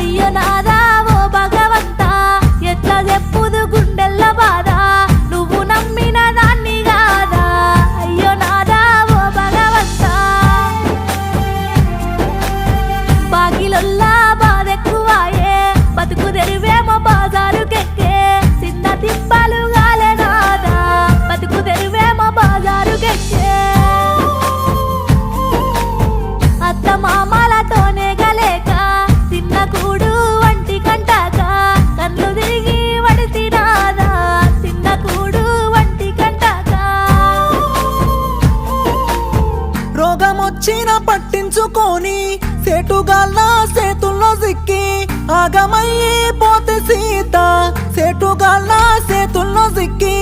అయ్యో నాదా ఓ భగవంతా ఎట్లా చెప్పుదు గుండెల్ల బాధ నువ్వు నమ్మిన దాన్ని కాదా అయ్యో నాదా ఓ భగవంతా బాగిలొల్లా బాధెక్కువాయే బతుకు తెరివేమో బాజారుకెక్కే చిన్న తిప్పలు గాలే నాదా బతుకు తెరివేమో బాజారుకెక్కే అత్త మామలతోనే గలేక తిన్న కూడు వంటి కంటాక కళ్ళు తిరిగి వడిసినాదా తిన్న కూడు వంటి కంటాక రోగమొచ్చిన పట్టించుకొని సేటుగాళ్ళ చేతుల్లో సిక్కి ఆగమయ్యి పోతే సీత సేటుగాళ్ళ చేతుల్లో సిక్కి